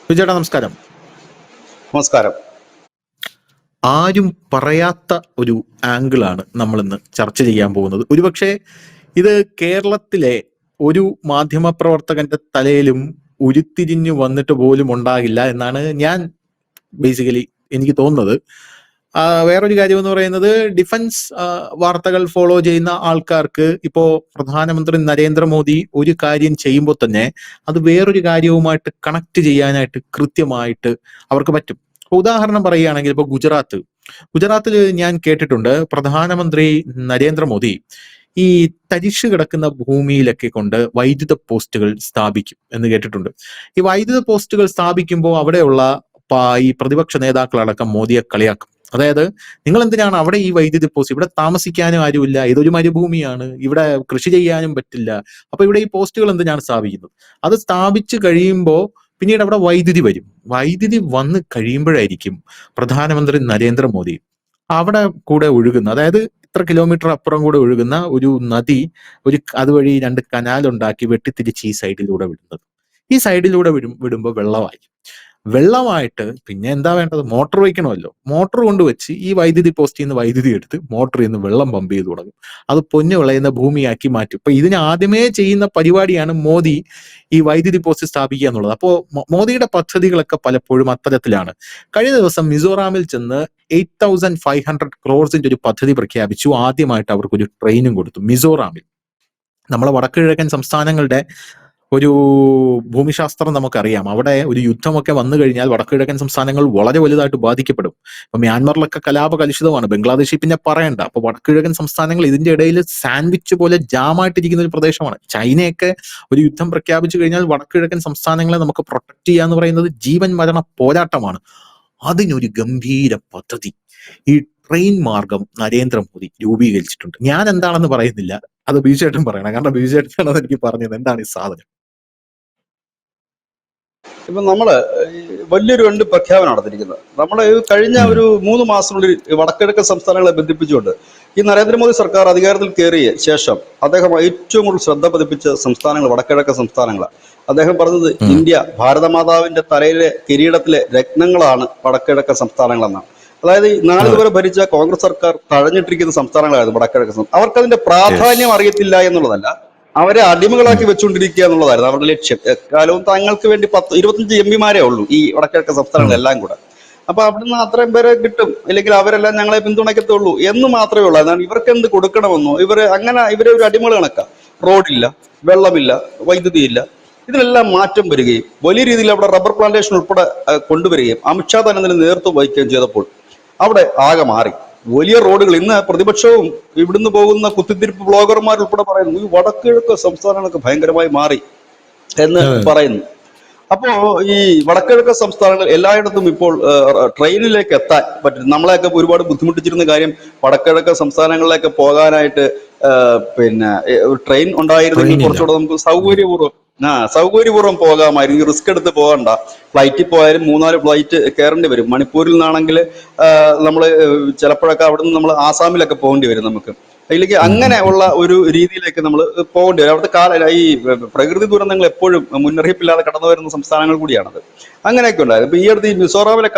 വിജയേട്ടാ നമസ്കാരം. നമസ്കാരം. ആരും പറയാത്ത ഒരു ആംഗിളാണ് നമ്മളിന്ന് ചർച്ച ചെയ്യാൻ പോകുന്നത്. ഒരുപക്ഷെ ഇത് കേരളത്തിലെ ഒരു മാധ്യമപ്രവർത്തകന്റെ തലയിലും ഉരുത്തിരിഞ്ഞു വന്നിട്ട് പോലും ഉണ്ടാകില്ല എന്നാണ് ഞാൻ ബേസിക്കലി എനിക്ക് തോന്നുന്നത്. വേറൊരു കാര്യം എന്ന് പറയുന്നത്, ഡിഫൻസ് വാർത്തകൾ ഫോളോ ചെയ്യുന്ന ആൾക്കാർക്ക് ഇപ്പോ പ്രധാനമന്ത്രി നരേന്ദ്രമോദി ഒരു കാര്യം ചെയ്യുമ്പോൾ തന്നെ അത് വേറൊരു കാര്യവുമായിട്ട് കണക്ട് ചെയ്യാനായിട്ട് കൃത്യമായിട്ട് അവർക്ക് പറ്റും. ഉദാഹരണം പറയുകയാണെങ്കിൽ ഇപ്പൊ ഗുജറാത്തിൽ ഞാൻ കേട്ടിട്ടുണ്ട്, പ്രധാനമന്ത്രി നരേന്ദ്രമോദി ഈ തരിശു കിടക്കുന്ന ഭൂമിയിലൊക്കെ കൊണ്ട് വൈദ്യുത പോസ്റ്റുകൾ സ്ഥാപിക്കും എന്ന് കേട്ടിട്ടുണ്ട്. ഈ വൈദ്യുത പോസ്റ്റുകൾ സ്ഥാപിക്കുമ്പോൾ അവിടെയുള്ള ഈ പ്രതിപക്ഷ നേതാക്കളടക്കം മോദിയെ കളിയാക്കും. അതായത്, നിങ്ങൾ എന്തിനാണ് അവിടെ ഈ വൈദ്യുതി പോസ്റ്റ്, ഇവിടെ താമസിക്കാനും ആരുമില്ല, ഇതൊരു മരുഭൂമിയാണ്, ഇവിടെ കൃഷി ചെയ്യാനും പറ്റില്ല, അപ്പൊ ഇവിടെ ഈ പോസ്റ്റുകൾ എന്തിനാണ് സ്ഥാപിക്കുന്നത്? അത് സ്ഥാപിച്ചു കഴിയുമ്പോൾ പിന്നീട് അവിടെ വൈദ്യുതി വരും. വൈദ്യുതി വന്ന് കഴിയുമ്പോഴായിരിക്കും പ്രധാനമന്ത്രി നരേന്ദ്രമോദി അവിടെ കൂടെ ഒഴുകുന്ന, അതായത് ഇത്ര കിലോമീറ്റർ അപ്പുറം കൂടെ ഒഴുകുന്ന ഒരു നദി, അതുവഴി 2 കനാൽ ഉണ്ടാക്കി വെട്ടിത്തിരിച്ച് ഈ സൈഡിലൂടെ വിടുന്നത്. ഈ സൈഡിലൂടെ വിടുമ്പോൾ വെള്ളമായിട്ട് പിന്നെ എന്താ വേണ്ടത്? മോട്ടോർ വയ്ക്കണമല്ലോ. മോട്ടോർ കൊണ്ട് വെച്ച് ഈ വൈദ്യുതി പോസ്റ്റിൽ നിന്ന് വൈദ്യുതി എടുത്ത് മോട്ടറിൽ നിന്ന് വെള്ളം പമ്പ് ചെയ്ത് തുടങ്ങും. അത് പൊന്നു വിളയുന്ന ഭൂമിയാക്കി മാറ്റും. ഇപ്പൊ ഇതിന് ആദ്യമേ ചെയ്യുന്ന പരിപാടിയാണ് മോദി ഈ വൈദ്യുതി പോസ്റ്റ് സ്ഥാപിക്കുക എന്നുള്ളത്. അപ്പോ മോദിയുടെ പദ്ധതികളൊക്കെ പലപ്പോഴും അത്തരത്തിലാണ്. കഴിഞ്ഞ ദിവസം മിസോറാമിൽ ചെന്ന് 8500 crores ഒരു പദ്ധതി പ്രഖ്യാപിച്ചു. ആദ്യമായിട്ട് അവർക്കൊരു ട്രെയിനും കൊടുത്തു മിസോറാമിൽ. നമ്മളെ വടക്കുകിഴക്കൻ സംസ്ഥാനങ്ങളുടെ ഒരു ഭൂമിശാസ്ത്രം നമുക്കറിയാം. അവിടെ ഒരു യുദ്ധമൊക്കെ വന്നു കഴിഞ്ഞാൽ വടക്കുകിഴക്കൻ സംസ്ഥാനങ്ങൾ വളരെ വലുതായിട്ട് ബാധിക്കപ്പെടും. ഇപ്പൊ മ്യാൻമറിലൊക്കെ കലാപ കലുഷിതമാണ്, ബംഗ്ലാദേശിൽ പിന്നെ പറയണ്ട. അപ്പൊ വടക്കുകിഴക്കൻ സംസ്ഥാനങ്ങൾ ഇതിന്റെ ഇടയിൽ സാൻഡ്വിച്ച് പോലെ ജാമായിട്ടിരിക്കുന്ന ഒരു പ്രദേശമാണ്. ചൈനയൊക്കെ ഒരു യുദ്ധം പ്രഖ്യാപിച്ചു കഴിഞ്ഞാൽ വടക്കുകിഴക്കൻ സംസ്ഥാനങ്ങളെ നമുക്ക് പ്രൊട്ടക്ട് ചെയ്യുക എന്ന് പറയുന്നത് ജീവൻ മരണ പോരാട്ടമാണ്. അതിനൊരു ഗംഭീര പദ്ധതി ഈ ട്രെയിൻ മാർഗം നരേന്ദ്രമോദി രൂപീകരിച്ചിട്ടുണ്ട്. ഞാൻ എന്താണെന്ന് പറയുന്നില്ല, അത് ബിജുചേട്ടൻ പറയണം. കാരണം ബിജുചേട്ടനാണ് അത് എനിക്ക് പറഞ്ഞത് എന്താണ് ഈ സാധനം. ഇപ്പൊ നമ്മള് വലിയൊരു 2 പ്രഖ്യാപനം നടത്തിയിരിക്കുന്നത്. നമ്മള് കഴിഞ്ഞ ഒരു 3 മാസത്തിനുള്ളിൽ വടക്കിഴക്കൻ സംസ്ഥാനങ്ങളെ ബന്ധിപ്പിച്ചുകൊണ്ട് ഈ നരേന്ദ്രമോദി സർക്കാർ അധികാരത്തിൽ കയറിയ ശേഷം അദ്ദേഹം ഏറ്റവും കൂടുതൽ ശ്രദ്ധ പതിപ്പിച്ച സംസ്ഥാനങ്ങൾ വടക്കിഴക്കൻ സംസ്ഥാനങ്ങളാണ്. അദ്ദേഹം പറഞ്ഞത് ഇന്ത്യ ഭാരതമാതാവിന്റെ തലയിലെ കിരീടത്തിലെ രത്നങ്ങളാണ് വടക്കിഴക്കൻ സംസ്ഥാനങ്ങളെന്നാണ്. അതായത് 4 വരെ ഭരിച്ച കോൺഗ്രസ് സർക്കാർ തഴഞ്ഞിട്ടിരിക്കുന്ന സംസ്ഥാനങ്ങളായിരുന്നു വടക്കിഴക്കൻ സംസ്ഥാനം. അവർക്കതിന്റെ പ്രാധാന്യം അറിയത്തില്ല എന്നുള്ളതല്ല, അവരെ അടിമകളാക്കി വെച്ചുകൊണ്ടിരിക്കുക എന്നുള്ളതായിരുന്നു അവരുടെ ലക്ഷ്യം. എക്കാലവും തങ്ങൾക്ക് വേണ്ടി 25 എംപിമാരേ ഉള്ളൂ ഈ വടക്കിഴക്കൻ സംസ്ഥാനങ്ങളെല്ലാം കൂടെ. അപ്പൊ അവിടുന്ന് അത്രയും പേരെ കിട്ടും, അല്ലെങ്കിൽ അവരെല്ലാം ഞങ്ങളെ പിന്തുണയ്ക്കത്തുള്ളൂ എന്ന് മാത്രമേ ഉള്ളൂ. അതാണ് ഇവർക്ക് എന്ത് കൊടുക്കണമെന്നോ ഇവരെ ഒരു അടിമകൾ കണക്കാം. റോഡില്ല, വെള്ളമില്ല, വൈദ്യുതി ഇല്ല, ഇതിനെല്ലാം മാറ്റം വരികയും വലിയ രീതിയിൽ അവിടെ റബ്ബർ പ്ലാന്റേഷൻ ഉൾപ്പെടെ കൊണ്ടുവരികയും അമിത്ഷാ തന്നെ അതിന് നേതൃത്വം വഹിക്കുകയും ചെയ്തപ്പോൾ അവിടെ ആകെ മാറി. വലിയ റോഡുകൾ ഇന്ന് പ്രതിപക്ഷവും ഇവിടുന്ന് പോകുന്ന കുത്തിത്തിരിപ്പ് ബ്ലോഗർമാർ ഉൾപ്പെടെ പറയുന്നു ഈ വടക്കിഴക്ക് സംസ്ഥാനങ്ങളൊക്കെ ഭയങ്കരമായി മാറി എന്ന് പറയുന്നു. അപ്പോ ഈ വടക്കിഴക്ക് സംസ്ഥാനങ്ങൾ എല്ലായിടത്തും ഇപ്പോൾ ട്രെയിനിലേക്ക് എത്താൻ പറ്റും. നമ്മളെയൊക്കെ ഒരുപാട് ബുദ്ധിമുട്ടിച്ചിരുന്ന കാര്യം വടക്കിഴക്ക് സംസ്ഥാനങ്ങളിലേക്ക് പോകാനായിട്ട് പിന്നെ ട്രെയിൻ ഉണ്ടായിരുന്നെങ്കിൽ കുറച്ചുകൂടെ നമുക്ക് സൗകര്യപൂർവ്വം പോകാമായിരുന്നു. ഈ റിസ്ക് എടുത്ത് പോകണ്ട. ഫ്ലൈറ്റിൽ പോയാലും 3-4 ഫ്ലൈറ്റ് കയറേണ്ടി വരും. മണിപ്പൂരിൽ നിന്നാണെങ്കിൽ നമ്മൾ ചിലപ്പോഴൊക്കെ അവിടെ നിന്ന് നമ്മൾ ആസാമിലൊക്കെ പോകേണ്ടി വരും നമുക്ക്. അല്ലെങ്കിൽ അങ്ങനെ ഉള്ള ഒരു രീതിയിലേക്ക് നമ്മൾ പോകേണ്ടി വരും. അവിടുത്തെ ഈ പ്രകൃതി ദുരന്തങ്ങൾ എപ്പോഴും മുന്നറിയിപ്പില്ലാതെ കടന്നു വരുന്ന സംസ്ഥാനങ്ങൾ കൂടിയാണത്. അങ്ങനെയൊക്കെ ഉണ്ടായത്. ഇപ്പൊ ഈ അടുത്ത് ഈ മിസോറാമിലെ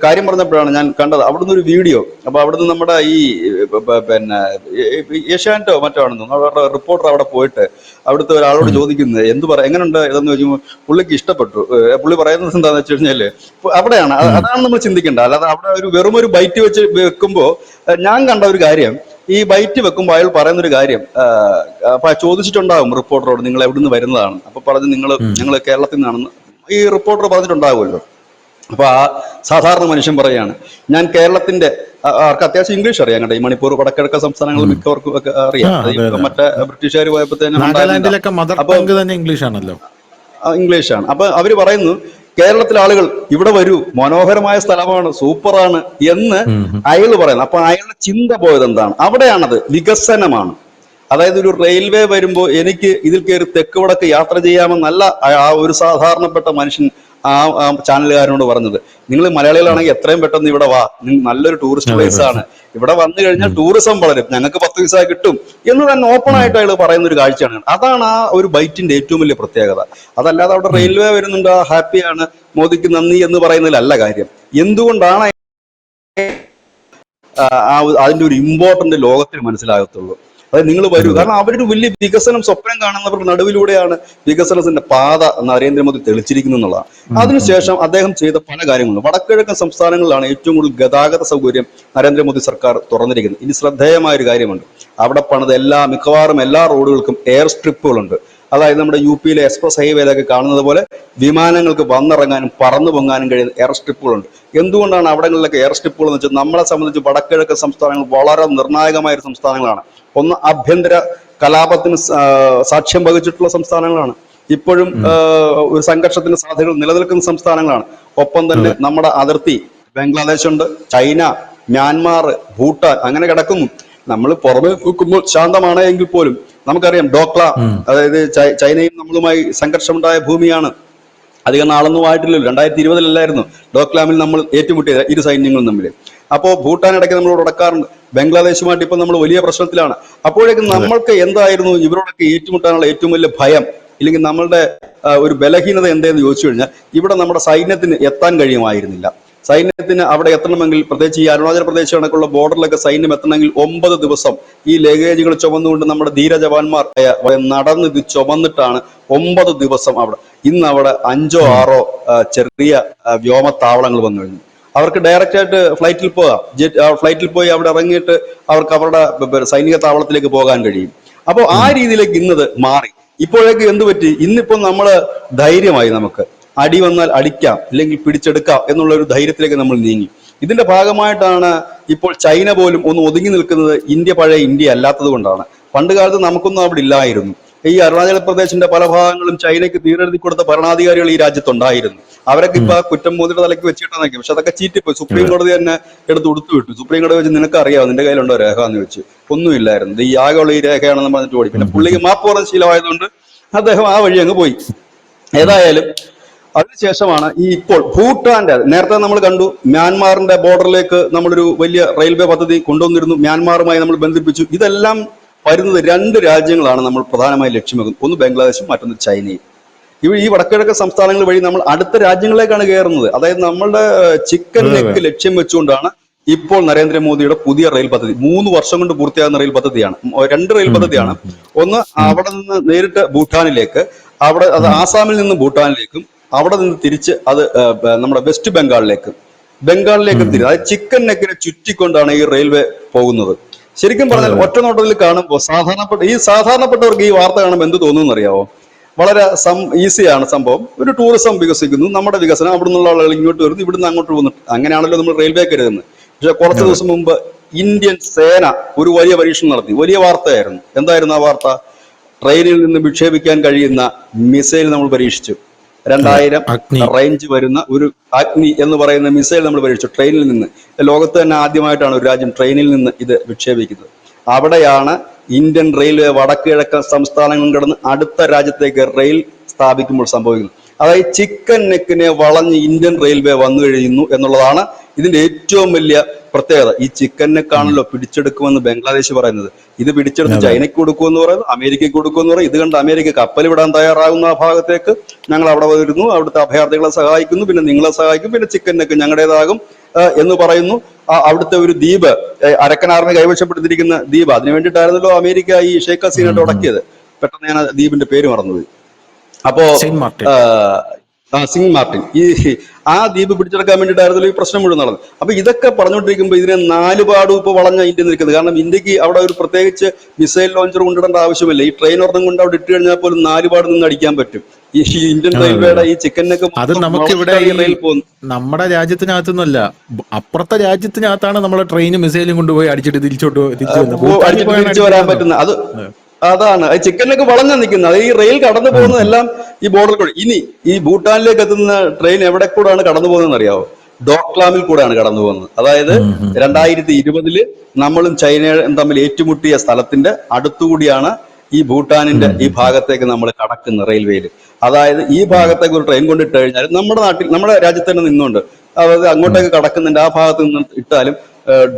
കാര്യം പറഞ്ഞപ്പോഴാണ് ഞാൻ കണ്ടത് അവിടുന്ന് ഒരു വീഡിയോ. അപ്പൊ അവിടുന്ന് നമ്മുടെ ഈ പിന്നെ ഏഷ്യാനെറ്റോ മറ്റോ ആണെന്ന് അവരുടെ റിപ്പോർട്ടർ അവിടെ പോയിട്ട് അവിടുത്തെ ഒരാളോട് ചോദിക്കുന്നത് എങ്ങനെയുണ്ട് ഇതെന്ന് ചോദിക്കുമ്പോൾ പുള്ളിക്ക് ഇഷ്ടപ്പെട്ടു. പുള്ളി പറയുന്നത് എന്താന്ന് വെച്ച് കഴിഞ്ഞാല് അതാണ് നമ്മൾ ചിന്തിക്കേണ്ടത്. അല്ലാതെ അവിടെ വെറും ഒരു ബൈറ്റ് വെച്ച് വെക്കുമ്പോ ഞാൻ കണ്ട ഒരു കാര്യം, ഈ ബൈറ്റ് വെക്കുമ്പോൾ അയാൾ പറയുന്നൊരു കാര്യം, അപ്പൊ ചോദിച്ചിട്ടുണ്ടാകും റിപ്പോർട്ടറോട് നിങ്ങൾ എവിടുന്ന് വരുന്നതാണ്. അപ്പൊ പറഞ്ഞ് ഞങ്ങൾ കേരളത്തിൽ നിന്നാണെന്ന് ഈ റിപ്പോർട്ടർ പറഞ്ഞിട്ടുണ്ടാകുമല്ലോ. അപ്പൊ ആ സാധാരണ മനുഷ്യൻ പറയാണ്, ഞാൻ കേരളത്തിന്റെ, അവർക്ക് അത്യാവശ്യം ഇംഗ്ലീഷ് അറിയാം കേട്ടോ. ഈ മണിപ്പൂർ വടക്കിഴക്കൻ സംസ്ഥാനങ്ങൾ മിക്കവർക്കും ഒക്കെ അറിയാം. മറ്റേ ബ്രിട്ടീഷുകാർ പോയപ്പോ ഇംഗ്ലീഷാണ്. അപ്പൊ അവര് പറയുന്നു കേരളത്തിലെ ആളുകൾ ഇവിടെ വരൂ, മനോഹരമായ സ്ഥലമാണ്, സൂപ്പറാണ് എന്ന് അയാൾ പറയുന്നു. അപ്പൊ അയാളുടെ ചിന്ത പോയത് എന്താണ്? അവിടെയാണത് വികസനമാണ്. അതായത് ഒരു റെയിൽവേ വരുമ്പോൾ എനിക്ക് ഇതിൽ കയറി തെക്ക് വടക്ക് യാത്ര ചെയ്യാമെന്നല്ല ആ ഒരു സാധാരണപ്പെട്ട മനുഷ്യൻ ആ ചാനലുകാരനോട് പറഞ്ഞത്, നിങ്ങൾ മലയാളികളാണെങ്കിൽ എത്രയും പെട്ടെന്ന് ഇവിടെ വാ, നല്ലൊരു ടൂറിസ്റ്റ് പ്ലേസ് ആണ്, ഇവിടെ വന്നു കഴിഞ്ഞാൽ ടൂറിസം വളരും, ഞങ്ങൾക്ക് 10 വിസ കിട്ടും എന്ന് തന്നെ ഓപ്പൺ ആയിട്ട് അയാൾ പറയുന്ന ഒരു കാഴ്ചയാണ്. അതാണ് ആ ഒരു ബൈറ്റിന്റെ ഏറ്റവും വലിയ പ്രത്യേകത. അതല്ലാതെ അവിടെ റെയിൽവേ വരുന്നുണ്ട്, ഹാപ്പിയാണ്, മോദിക്ക് നന്ദി എന്ന് പറയുന്നതിലല്ല കാര്യം. എന്തുകൊണ്ടാണ് അതിന്റെ ഒരു ഇമ്പോർട്ടന്റ് ലോകത്തിന് മനസ്സിലാകത്തുള്ളൂ. അതായത് നിങ്ങൾ വരൂ, കാരണം അവരൊരു വലിയ വികസനം സ്വപ്നം കാണുന്നവർക്ക് നടുവിലൂടെയാണ് വികസനത്തിന്റെ പാത നരേന്ദ്രമോദി തെളിച്ചിരിക്കുന്നു എന്നുള്ളതാണ്. അതിനുശേഷം അദ്ദേഹം ചെയ്ത പല കാര്യങ്ങളും വടക്കിഴക്കൻ സംസ്ഥാനങ്ങളിലാണ് ഏറ്റവും കൂടുതൽ ഗതാഗത സൗകര്യം നരേന്ദ്രമോദി സർക്കാർ തുറന്നിരിക്കുന്നത്. ഇനി ശ്രദ്ധേയമായ ഒരു കാര്യമുണ്ട്, അവിടെ പണിത് മിക്കവാറും എല്ലാ റോഡുകൾക്കും എയർ സ്ട്രിപ്പുകളുണ്ട്. അതായത് നമ്മുടെ UP യിലെ എക്സ്പ്രസ് ഹൈവേയിലൊക്കെ കാണുന്നത് പോലെ വിമാനങ്ങൾക്ക് വന്നിറങ്ങാനും പറന്നു പൊങ്ങാനും കഴിയുന്ന എയർ സ്ട്രിപ്പുകളുണ്ട്. എന്തുകൊണ്ടാണ് അവിടങ്ങളിലൊക്കെ എയർ സ്ട്രിപ്പുകൾ എന്ന് വെച്ചാൽ നമ്മളെ സംബന്ധിച്ച് വടക്കിഴക്കൻ സംസ്ഥാനങ്ങൾ വളരെ നിർണായകമായ ഒരു സംസ്ഥാനങ്ങളാണ്. ഒന്ന്, ആഭ്യന്തര കലാപത്തിന് സാക്ഷ്യം വഹിച്ചിട്ടുള്ള സംസ്ഥാനങ്ങളാണ്. ഇപ്പോഴും ഒരു സംഘർഷത്തിന് സാധ്യതകൾ നിലനിൽക്കുന്ന സംസ്ഥാനങ്ങളാണ്. ഒപ്പം തന്നെ നമ്മുടെ അതിർത്തി ബംഗ്ലാദേശ് ഉണ്ട്, ചൈന, മ്യാൻമാർ, ഭൂട്ടാൻ അങ്ങനെ കിടക്കുന്നു. നമ്മൾ പുറമെ നോക്കുമ്പോൾ ശാന്തമാണ് എങ്കിൽ പോലും നമുക്കറിയാം ഡോക്ല, അതായത് ചൈനയും നമ്മളുമായി സംഘർഷമുണ്ടായ ഭൂമിയാണ്. അധികം നാളൊന്നും ആയിട്ടില്ലല്ലോ, 2020 ഡോക്ലാമിൽ നമ്മൾ ഏറ്റുമുട്ടിയത് ഇരു സൈന്യങ്ങളും തമ്മിൽ. അപ്പോൾ ഭൂട്ടാൻ ഇടയ്ക്ക് നമ്മളോട് ഉടക്കാറുണ്ട്, ബംഗ്ലാദേശുമായിട്ട് ഇപ്പൊ നമ്മൾ വലിയ പ്രശ്നത്തിലാണ്. അപ്പോഴേക്കും നമ്മൾക്ക് എന്തായിരുന്നു ഇവരോടൊക്കെ ഏറ്റുമുട്ടാനുള്ള ഏറ്റവും വലിയ ഭയം, ഇല്ലെങ്കിൽ നമ്മളുടെ ഒരു ബലഹീനത എന്തെന്ന് ചോദിച്ചു കഴിഞ്ഞാൽ, ഇവിടെ നമ്മുടെ സൈന്യത്തിന് എത്താൻ കഴിയുമായിരുന്നില്ല. സൈന്യത്തിന് അവിടെ എത്തണമെങ്കിൽ, പ്രത്യേകിച്ച് ഈ അരുണാചൽ പ്രദേശ് കണക്കുള്ള ബോർഡറിലൊക്കെ സൈന്യം എത്തണമെങ്കിൽ 9 ദിവസം ഈ ലഗേജുകൾ ചുമന്നുകൊണ്ട് നമ്മുടെ ധീര ജവാന്മാർ നടന്ന് ഇത് ചുമന്നിട്ടാണ് 9 ദിവസം അവിടെ. ഇന്ന് അവിടെ 5ഓ 6ഓ ചെറിയ വ്യോമത്താവളങ്ങൾ വന്നു കഴിഞ്ഞു. അവർക്ക് ഡയറക്റ്റ് ആയിട്ട് ഫ്ലൈറ്റിൽ പോകാം, ഫ്ലൈറ്റിൽ പോയി അവിടെ ഇറങ്ങിയിട്ട് അവർക്ക് അവരുടെ സൈനിക താവളത്തിലേക്ക് പോകാൻ കഴിയും. അപ്പോൾ ആ രീതിയിലേക്ക് ഇന്നത് മാറി. ഇപ്പോഴേക്ക് എന്ത് പറ്റി, ഇന്നിപ്പോൾ നമ്മള് ധൈര്യമായി, നമുക്ക് അടി വന്നാൽ അടിക്കാം, ഇല്ലെങ്കിൽ പിടിച്ചെടുക്കാം എന്നുള്ള ഒരു ധൈര്യത്തിലേക്ക് നമ്മൾ നീങ്ങി. ഇതിന്റെ ഭാഗമായിട്ടാണ് ഇപ്പോൾ ചൈന പോലും ഒന്ന് ഒതുങ്ങി നിൽക്കുന്നത്, പഴയ ഇന്ത്യ അല്ലാത്തത് കൊണ്ടാണ്. പണ്ട് കാലത്ത് നമുക്കൊന്നും അവിടെ ഇല്ലായിരുന്നു. ഈ അരുണാചൽ പ്രദേശിന്റെ പല ഭാഗങ്ങളും ചൈനയ്ക്ക് തീരെഴുതി കൊടുത്ത ഭരണാധികാരികൾ ഈ രാജ്യത്തുണ്ടായിരുന്നു. അവരൊക്കെ ഇപ്പൊ കുറ്റം മോദിയുടെ തലയ്ക്ക് വെച്ചിട്ടായിരിക്കും, പക്ഷെ അതൊക്കെ ചീറ്റിപ്പോയി. സുപ്രീം കോടതി തന്നെ എടുത്ത് ഉടുത്തു വിട്ടു. സുപ്രീം കോടതി വെച്ച് നിനക്ക് അറിയാം, നിന്റെ കയ്യിലുണ്ടോ രേഖ എന്ന് വെച്ച്. ഒന്നുമില്ലായിരുന്നു, ഈ ആകെയുള്ള ഈ രേഖയാണെന്ന് പറഞ്ഞിട്ട് ഓടി. പിന്നെ പുള്ളിക്ക് മാപ്പ് പറഞ്ഞ ശീലമായതുകൊണ്ട് അദ്ദേഹം ആ വഴി അങ്ങ് പോയി. ഏതായാലും അതിനുശേഷമാണ് ഈ ഇപ്പോൾ ഭൂട്ടാന്റെ, നേരത്തെ നമ്മൾ കണ്ടു മ്യാൻമാറിന്റെ ബോർഡറിലേക്ക് നമ്മളൊരു വലിയ റെയിൽവേ പദ്ധതി കൊണ്ടുവന്നിരുന്നു, മ്യാൻമാറുമായി നമ്മൾ ബന്ധിപ്പിച്ചു. ഇതെല്ലാം വരുന്നത് 2 രാജ്യങ്ങളാണ് നമ്മൾ പ്രധാനമായി ലക്ഷ്യം വെക്കുന്നത്, ഒന്ന് ബംഗ്ലാദേശും മറ്റൊന്ന് ചൈനയും. ഈ വടക്കിഴക്കൻ സംസ്ഥാനങ്ങൾ വഴി നമ്മൾ അടുത്ത രാജ്യങ്ങളിലേക്കാണ് കയറുന്നത്. അതായത് നമ്മളുടെ ചിക്കൻ നെക്ക് ലക്ഷ്യം വെച്ചുകൊണ്ടാണ് ഇപ്പോൾ നരേന്ദ്രമോദിയുടെ പുതിയ റെയിൽ പദ്ധതി. 3 വർഷം കൊണ്ട് പൂർത്തിയാകുന്ന റെയിൽ പദ്ധതിയാണ്. 2 റെയിൽ പദ്ധതിയാണ്. ഒന്ന് അവിടെ നിന്ന് നേരിട്ട് ഭൂട്ടാനിലേക്ക്, അവിടെ അത് ആസാമിൽ നിന്ന് ഭൂട്ടാനിലേക്കും, അവിടെ നിന്ന് തിരിച്ച് അത് നമ്മുടെ വെസ്റ്റ് ബംഗാളിലേക്കും തിരിച്ച്, അതായത് ചിക്കൻ നെക്കിനെ ചുറ്റിക്കൊണ്ടാണ് ഈ റെയിൽവേ പോകുന്നത്. ശരിക്കും പറഞ്ഞാൽ ഒറ്റ നോട്ടത്തിൽ കാണുമ്പോൾ സാധാരണപ്പെട്ടവർക്ക് ഈ വാർത്ത കാണുമ്പോൾ എന്ത് തോന്നുന്നു അറിയാവോ? വളരെ ഈസിയാണ് സംഭവം. ഒരു ടൂറിസം വികസിക്കുന്നു, നമ്മുടെ വികസനം, അവിടെ നിന്നുള്ള ആളുകൾ ഇങ്ങോട്ട് വരുന്നു, ഇവിടുന്ന് അങ്ങോട്ട് പോകുന്നു. അങ്ങനെയാണല്ലോ നമ്മൾ റെയിൽവേ കരുതുന്നത്. പക്ഷെ കുറച്ച് ദിവസം മുമ്പ് ഇന്ത്യൻ സേന ഒരു വലിയ പരീക്ഷണം നടത്തി, വലിയ വാർത്തയായിരുന്നു. എന്തായിരുന്നു ആ വാർത്ത? ട്രെയിനിൽ നിന്ന് വിക്ഷേപിക്കാൻ കഴിയുന്ന മിസൈൽ നമ്മൾ പരീക്ഷിച്ചു. 2000 റേഞ്ച് വരുന്ന ഒരു അഗ്നി എന്ന് പറയുന്ന മിസൈൽ നമ്മൾ പരീക്ഷിച്ചു ട്രെയിനിൽ നിന്ന്. ലോകത്ത് തന്നെ ആദ്യമായിട്ടാണ് ഒരു രാജ്യം ട്രെയിനിൽ നിന്ന് ഇത് വിക്ഷേപിക്കുന്നത്. അവിടെയാണ് ഇന്ത്യൻ റെയിൽവേ വടക്കിഴക്കൻ സംസ്ഥാനങ്ങളും കടന്ന് അടുത്ത രാജ്യത്തേക്ക് റെയിൽ സ്ഥാപിക്കുമ്പോൾ സംഭവിക്കുന്നത്. അതായത് ചിക്കൻ നെക്കിനെ വളഞ്ഞ് ഇന്ത്യൻ റെയിൽവേ വന്നു കഴിയുന്നു എന്നുള്ളതാണ് ഇതിന്റെ ഏറ്റവും വലിയ പ്രത്യേകത. ഈ ചിക്കൻ നെക്കാണല്ലോ പിടിച്ചെടുക്കുമെന്ന് ബംഗ്ലാദേശ് പറയുന്നത്. ഇത് പിടിച്ചെടുത്ത് ചൈനയ്ക്ക് കൊടുക്കുമെന്ന് പറയുന്നത്, അമേരിക്കയ്ക്ക് കൊടുക്കുമെന്ന് പറയും. ഇത് കണ്ട് അമേരിക്ക കപ്പൽ വിടാൻ തയ്യാറാകുന്ന ആ ഭാഗത്തേക്ക് ഞങ്ങൾ അവിടെ വരുന്നു, അവിടുത്തെ അഭയാർത്ഥികളെ സഹായിക്കുന്നു, പിന്നെ നിങ്ങളെ സഹായിക്കും, പിന്നെ ചിക്കൻ നെക്ക് ഞങ്ങളുടേതാകും എന്ന് പറയുന്നു. അവിടുത്തെ ഒരു ദ്വീപ്, അരക്കനാറിന് കൈവശപ്പെടുത്തിയിരിക്കുന്ന ദ്വീപ്, അതിനു വേണ്ടിയിട്ടായിരുന്നല്ലോ അമേരിക്ക ഈ ഷെയ്ഖ് ഹസീനയുടെ ഉടക്കിയത്. പെട്ടെന്ന് ഞാൻ ദ്വീപിന്റെ പേര് മറന്നുപോയി. അപ്പോ സിംഗ് മാർട്ടിൻ, ആ ദ്വീപ് പിടിച്ചെടുക്കാൻ വേണ്ടിയിട്ടായിരുന്നല്ലോ ഈ പ്രശ്നം മുഴുവൻ നടന്നത്. അപ്പൊ ഇതൊക്കെ പറഞ്ഞുകൊണ്ടിരിക്കുമ്പോൾ ഇതിനെ 4 പാടും ഇപ്പൊ വളഞ്ഞ ഇന്ത്യ നിൽക്കുന്നത്. കാരണം ഇന്ത്യക്ക് അവിടെ ഒരു പ്രത്യേകിച്ച് മിസൈൽ ലോഞ്ചർ കൊണ്ടിടേണ്ട ആവശ്യമില്ല. ഈ ട്രെയിൻ ഒരെണ്ണം കൊണ്ട് അവിടെ ഇട്ട് കഴിഞ്ഞാൽ പോലും 4 പാട് നിന്ന് അടിക്കാൻ പറ്റും. ഈ ഇന്ത്യൻ റെയിൽവേയുടെ ഈ ചിക്കനൊക്കെ അത് നമുക്കിവിടെ നമ്മുടെ രാജ്യത്തിനകത്തൊന്നുമല്ല, അപ്പുറത്തെ രാജ്യത്തിനകത്താണ് നമ്മളെ ട്രെയിനും മിസൈലും കൊണ്ടുപോയി അടിച്ചിട്ട് തിരിച്ചു വരാൻ പറ്റുന്നത്. അതാണ് ചിക്കനിലേക്ക് വളഞ്ഞു നിൽക്കുന്നത്. ഈ റെയിൽ കടന്നു പോകുന്നതെല്ലാം ഈ ബോർഡറിൽ കൂടെ. ഇനി ഈ ഭൂട്ടാനിലേക്ക് എത്തുന്ന ട്രെയിൻ എവിടെ കൂടെയാണ് കടന്നു പോകുന്നതെന്ന് അറിയാവോ? ഡോക്ലാമിൽ കൂടെയാണ് കടന്നു പോകുന്നത്. അതായത് 2020 നമ്മളും ചൈനയും തമ്മിൽ ഏറ്റുമുട്ടിയ സ്ഥലത്തിന്റെ അടുത്തുകൂടിയാണ് ഈ ഭൂട്ടാനിന്റെ ഈ ഭാഗത്തേക്ക് നമ്മൾ കടക്കുന്ന റെയിൽവേയിൽ. അതായത് ഈ ഭാഗത്തേക്ക് ഒരു ട്രെയിൻ കൊണ്ടിട്ട് കഴിഞ്ഞാൽ നമ്മുടെ നാട്ടിൽ, നമ്മുടെ രാജ്യത്ത് തന്നെ നിന്നുകൊണ്ട്, അതായത് അങ്ങോട്ടേക്ക് കടക്കുന്നുണ്ട്, ആ ഭാഗത്ത് നിന്ന് ഇട്ടാലും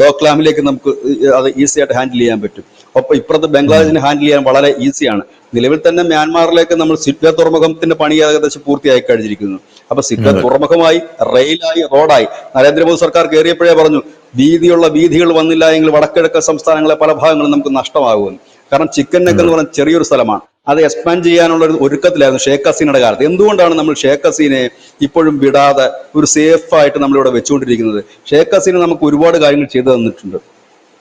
ഡോക്ലാമിലേക്ക് നമുക്ക് അത് ഈസി ആയിട്ട് ഹാൻഡിൽ ചെയ്യാൻ പറ്റും. ഒപ്പം ഇപ്പുറത്ത് ബംഗ്ലാദേശിനെ ഹാൻഡിൽ ചെയ്യാൻ വളരെ ഈസിയാണ്. നിലവിൽ തന്നെ മ്യാൻമാറിലേക്ക് നമ്മൾ സിറ്റ്വേ തുറമുഖത്തിന്റെ പണി ഏകദേശം പൂർത്തിയായി കഴിഞ്ഞിരിക്കുന്നു. അപ്പൊ സിറ്റ്വേ തുറമുഖമായി, റെയിലായി, റോഡായി. നരേന്ദ്രമോദി സർക്കാർ കയറിയപ്പോഴേ പറഞ്ഞു, വീഥികൾ വന്നില്ല എങ്കിൽ വടക്കിഴക്കൻ സംസ്ഥാനങ്ങളെ പല ഭാഗങ്ങളും നമുക്ക് നഷ്ടമാകുമെന്ന്. കാരണം ചിക്കൻ നെക്ക് എന്ന് പറഞ്ഞ ചെറിയൊരു സ്ഥലമാണ്, അത് എക്സ്പാൻഡ് ചെയ്യാനുള്ള ഒരു ഒരുക്കത്തിലായിരുന്നു ഷേഖ് ഹസീനയുടെ കാലത്ത്. എന്തുകൊണ്ടാണ് നമ്മൾ ഷേഖ് ഹസീനയെ ഇപ്പോഴും വിടാതെ ഒരു സേഫ് ആയിട്ട് നമ്മളിവിടെ വെച്ചുകൊണ്ടിരിക്കുന്നത്? ഷേഖ് ഹസീന നമുക്ക് ഒരുപാട് കാര്യങ്ങൾ ചെയ്തു തന്നിട്ടുണ്ട്,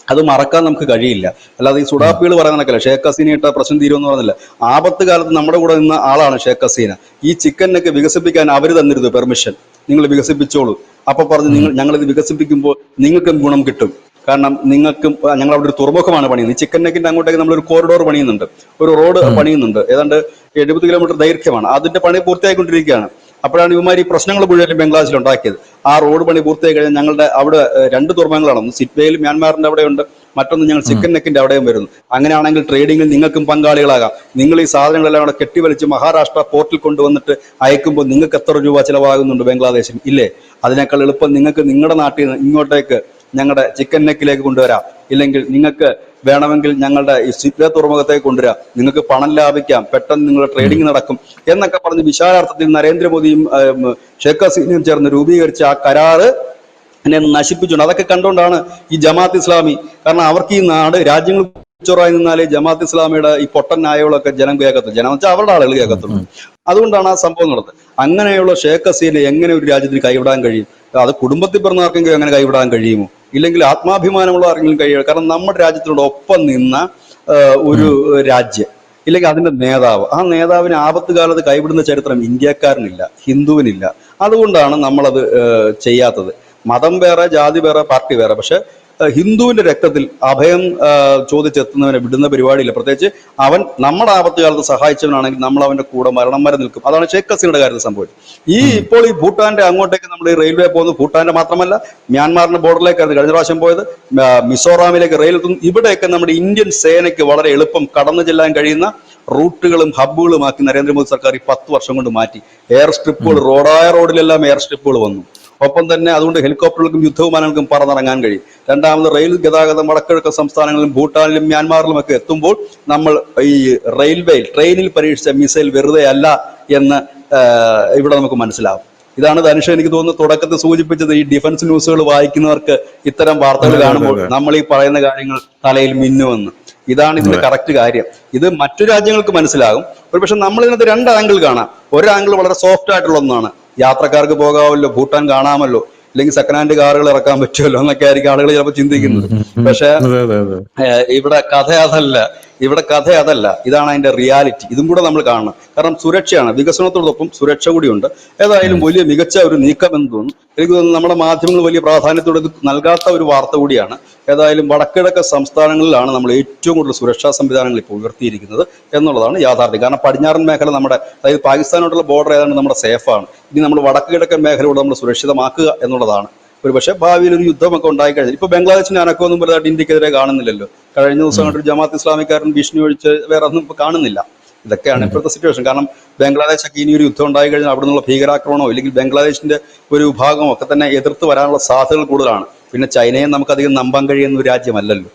അത് മറക്കാൻ നമുക്ക് കഴിയില്ല. അല്ലാതെ ഈ സുഡാപ്പികൾ പറയുന്നതൊക്കെ ഷേഖ് ഹസീനയുടെ പ്രശ്നം തീരുമെന്ന് പറഞ്ഞില്ല. ആപത്ത് കാലത്ത് നമ്മുടെ കൂടെ നിന്ന ആളാണ് ഷേഖ് ഹസീന. ഈ ചിക്കനൊക്കെ വികസിപ്പിക്കാൻ അവർ തന്നിരുന്നു പെർമിഷൻ, നിങ്ങൾ വികസിപ്പിച്ചോളൂ. അപ്പൊ പറഞ്ഞു, ഞങ്ങളിത് വികസിപ്പിക്കുമ്പോൾ നിങ്ങൾക്കും ഗുണം കിട്ടും, കാരണം നിങ്ങൾക്കും, ഞങ്ങൾ അവിടെ ഒരു തുറമുഖമാണ് പണിയുന്നത്. ഈ ചിക്കൻ നെക്കിന്റെ അങ്ങോട്ടേക്ക് നമ്മളൊരു കോറിഡോർ പണിയുന്നുണ്ട്, ഒരു റോഡ് പണിയുന്നുണ്ട്, ഏതാണ്ട് 70 കിലോമീറ്റർ ദൈർഘ്യമാണ്. അതിന്റെ പണി പൂർത്തിയായിക്കൊണ്ടിരിക്കുകയാണ്. അപ്പോഴാണ് ഇവന്മാർ ഈ പ്രശ്നങ്ങൾ മുഴുവൻ ബംഗ്ലാദേശിൽ ഉണ്ടാക്കിയത്. ആ റോഡ് പണി പൂർത്തിയായി കഴിഞ്ഞാൽ ഞങ്ങളുടെ അവിടെ 2 തുറമുഖങ്ങളാണ്, ഒന്ന് സിറ്റ്വേയിൽ മ്യാൻമാറിന്റെ അവിടെയുണ്ട്, മറ്റൊന്ന് ഞങ്ങൾ ചിക്കൻ നെക്കിന്റെ അവിടെയും വരുന്നു. അങ്ങനെയാണെങ്കിൽ ട്രേഡിങ്ങിൽ നിങ്ങൾക്കും പങ്കാളികളാകാം. നിങ്ങൾ ഈ സാധനങ്ങളെല്ലാം അവിടെ കെട്ടിവലിച്ച് മഹാരാഷ്ട്ര പോർട്ടിൽ കൊണ്ടുവന്നിട്ട് അയക്കുമ്പോൾ നിങ്ങൾക്ക് എത്ര രൂപ ചിലവാകുന്നുണ്ട് ബംഗ്ലാദേശിൽ? ഇല്ലേ? അതിനേക്കാൾ എളുപ്പം നിങ്ങൾക്ക് നിങ്ങളുടെ നാട്ടിൽ നിന്ന് ഇങ്ങോട്ടേക്ക് ഞങ്ങളുടെ ചിക്കൻ നെക്കിലേക്ക് കൊണ്ടുവരാം, ഇല്ലെങ്കിൽ നിങ്ങൾക്ക് വേണമെങ്കിൽ ഞങ്ങളുടെ ഈ സിറ്റ്വേ തുറമുഖത്തേക്ക് കൊണ്ടുവരാം, നിങ്ങൾക്ക് പണം ലാഭിക്കാം, പെട്ടെന്ന് നിങ്ങളുടെ ട്രേഡിംഗ് നടക്കും എന്നൊക്കെ പറഞ്ഞ് വിശാലാർത്ഥത്തിൽ നരേന്ദ്രമോദിയും ഷേഖ് ഹസീനയും ചേർന്ന് രൂപീകരിച്ച ആ കരാറ് എന്നെ നശിപ്പിച്ചുണ്ട്. അതൊക്കെ കണ്ടുകൊണ്ടാണ് ഈ ജമാഅത്ത് ഇസ്ലാമി, കാരണം അവർക്ക് ഈ നാട് രാജ്യങ്ങൾ ചോറായി നിന്നാലേ ജമാഅത്ത് ഇസ്ലാമിയുടെ ഈ പൊട്ടൻ നായകളൊക്കെ ജനം കേൾക്കത്തുള്ളൂ. ജനം വെച്ചാൽ അവരുടെ ആളുകൾ കേൾക്കത്തുള്ളൂ. അതുകൊണ്ടാണ് ആ സംഭവം നടന്നത്. അങ്ങനെയുള്ള ഷേഖ് ഹസീനെ എങ്ങനെ ഒരു രാജ്യത്തിന് കൈവിടാൻ കഴിയും? അത് കുടുംബത്തിൽ പിറന്ന ആർക്കെങ്കിലും എങ്ങനെ കൈവിടാൻ കഴിയുമോ? ഇല്ലെങ്കിൽ ആത്മാഭിമാനമുള്ള ആർക്കെങ്കിലും കഴിയുമോ? കാരണം നമ്മുടെ രാജ്യത്തിനോട് ഒപ്പം നിന്ന ഒരു രാജ്യം, ഇല്ലെങ്കിൽ അതിന്റെ നേതാവ്, ആ നേതാവിനെ ആപത്ത് കാലത്ത് കൈവിടുന്ന ചരിത്രം ഇന്ത്യക്കാരനില്ല, ഹിന്ദുവിനില്ല. അതുകൊണ്ടാണ് നമ്മളത് ചെയ്യാത്തത്. മതം വേറെ, ജാതി വേറെ, പാർട്ടി വേറെ. പക്ഷെ ഹിന്ദുവിന്റെ രക്തത്തിൽ അഭയം ചോദിച്ചെത്തുന്നവനെ വിടുന്ന പരിപാടിയില്ല. പ്രത്യേകിച്ച് അവൻ നമ്മുടെ ആപത്ത് കാലത്ത് സഹായിച്ചവനാണെങ്കിൽ നമ്മൾ അവന്റെ കൂടെ മരണം വരെ നിൽക്കും. അതാണ് ഷേഖ് ഹസീനയുടെ കാര്യത്തിൽ സംഭവിച്ചത്. ഇപ്പോൾ ഈ ഭൂട്ടാന്റെ അങ്ങോട്ടേക്ക് നമ്മൾ ഈ റെയിൽവേ പോകുന്നത്, ഭൂട്ടാന്റെ മാത്രമല്ല മ്യാൻമാറിന്റെ ബോർഡറിലേക്കാണ് കഴിഞ്ഞ പ്രാവശ്യം പോയത്, മിസോറാമിലേക്ക് റെയിൽ എത്തുന്നു. ഇവിടെയൊക്കെ നമ്മുടെ ഇന്ത്യൻ സേനയ്ക്ക് വളരെ എളുപ്പം കടന്നു ചെല്ലാൻ കഴിയുന്ന റൂട്ടുകളും ഹബ്ബുകളുമാക്കി നരേന്ദ്രമോദി സർക്കാർ ഈ 10 വർഷം കൊണ്ട് മാറ്റി. എയർ സ്ട്രിപ്പുകൾ, റോഡുകളിലെല്ലാം എയർ സ്ട്രിപ്പുകൾ വന്നു. ഒപ്പം തന്നെ അതുകൊണ്ട് ഹെലികോപ്റ്ററുകൾക്കും യുദ്ധവിമാനങ്ങൾക്കും പറന്നിറങ്ങാൻ കഴിയും. രണ്ടാമത് റെയിൽ ഗതാഗതം വടക്കിഴക്കൻ സംസ്ഥാനങ്ങളിലും ഭൂട്ടാനിലും മ്യാൻമാറിലും ഒക്കെ എത്തുമ്പോൾ നമ്മൾ ഈ ട്രെയിനിൽ പരീക്ഷിച്ച മിസൈൽ വെറുതെ അല്ല എന്ന് ഇവിടെ നമുക്ക് മനസ്സിലാവും. ഇതാണ് ധനുഷ എനിക്ക് തോന്നുന്നു തുടക്കത്തിൽ സൂചിപ്പിച്ചത്. ഈ ഡിഫൻസ് ന്യൂസുകൾ വായിക്കുന്നവർക്ക് ഇത്തരം വാർത്തകൾ കാണുമ്പോൾ നമ്മൾ ഈ പറയുന്ന കാര്യങ്ങൾ തലയിൽ മിന്നുമെന്ന്. ഇതാണ് ഇതിന്റെ കറക്റ്റ് കാര്യം. ഇത് മറ്റു രാജ്യങ്ങൾക്ക് മനസ്സിലാകും. ഒരുപക്ഷെ നമ്മൾ ഇതിനകത്ത് 2 ആംഗിൾ കാണാം. ഒരു ആംഗിൾ വളരെ സോഫ്റ്റ് ആയിട്ടുള്ള ഒന്നാണ്, യാത്രക്കാർക്ക് പോകാമല്ലോ, ഭൂട്ടാൻ കാണാമല്ലോ, അല്ലെങ്കിൽ സെക്കൻഡ് ഹാൻഡ് കാറുകൾ ഇറക്കാൻ പറ്റുമല്ലോ എന്നൊക്കെ ആയിരിക്കും ആളുകൾ ചിലപ്പോൾ ചിന്തിക്കുന്നത്. പക്ഷെ ഇവിടെ കഥ അതല്ല. ഇതാണ് അതിന്റെ റിയാലിറ്റി. ഇതും കൂടെ നമ്മൾ കാണണം. കാരണം സുരക്ഷയാണ്, വികസനത്തോടൊപ്പം സുരക്ഷ കൂടിയുണ്ട്. ഏതായാലും വലിയ മികച്ച ഒരു നീക്കം എന്ന് തോന്നുന്നു. എനിക്ക് തോന്നുന്നു നമ്മുടെ മാധ്യമങ്ങൾ വലിയ പ്രാധാന്യത്തോടെ ഇത് നൽകാത്ത ഒരു വാർത്ത കൂടിയാണ്. ഏതായാലും വടക്കിഴക്കൻ സംസ്ഥാനങ്ങളിലാണ് നമ്മൾ ഏറ്റവും കൂടുതൽ സുരക്ഷാ സംവിധാനങ്ങൾ ഇപ്പോൾ ഉയർത്തിയിരിക്കുന്നത് എന്നുള്ളതാണ് യാഥാർത്ഥ്യം. കാരണം പടിഞ്ഞാറൻ മേഖല നമ്മുടെ, അതായത് പാകിസ്ഥാനോടുള്ള ബോർഡർ ഏതാണ്ട് നമ്മുടെ സേഫാണ്. ഇനി നമ്മൾ വടക്ക് കിഴക്കൻ മേഖലയോട് നമ്മൾ സുരക്ഷിതമാക്കുക എന്നുള്ളതാണ്. ഒരുപക്ഷെ ഭാവിയിൽ ഒരു യുദ്ധമൊക്കെ ഉണ്ടായി കഴിഞ്ഞാൽ, ഇപ്പൊ ബംഗ്ലാദേശിന്റെ അനക്കമൊന്നും വലുതായിട്ട് ഇന്ത്യക്കെതിരെ കാണുന്നില്ലല്ലോ. കഴിഞ്ഞ ദിവസം കണ്ടൊരു ജമാഅത്ത് ഇസ്ലാമിക്കാരൻ ഭീഷണി ഒഴിച്ച് വേറെ ഒന്നും ഇപ്പൊ കാണുന്നില്ല. ഇതൊക്കെയാണ് ഇപ്പോഴത്തെ സിറ്റുവേഷൻ. കാരണം ബംഗ്ലാദേശൊക്കെ ഇനി ഒരു യുദ്ധം ഉണ്ടായി കഴിഞ്ഞാൽ അവിടെ നിന്നുള്ള ഭീകരാക്രമണമോ ഇല്ലെങ്കിൽ ബംഗ്ലാദേശിന്റെ ഒരു വിഭാഗമോ ഒക്കെ തന്നെ എതിർത്ത് വരാനുള്ള സാധ്യതകൾ കൂടുതലാണ്. പിന്നെ ചൈനയെ നമുക്കധികം നമ്പാൻ കഴിയുന്ന ഒരു രാജ്യമല്ലല്ലോ.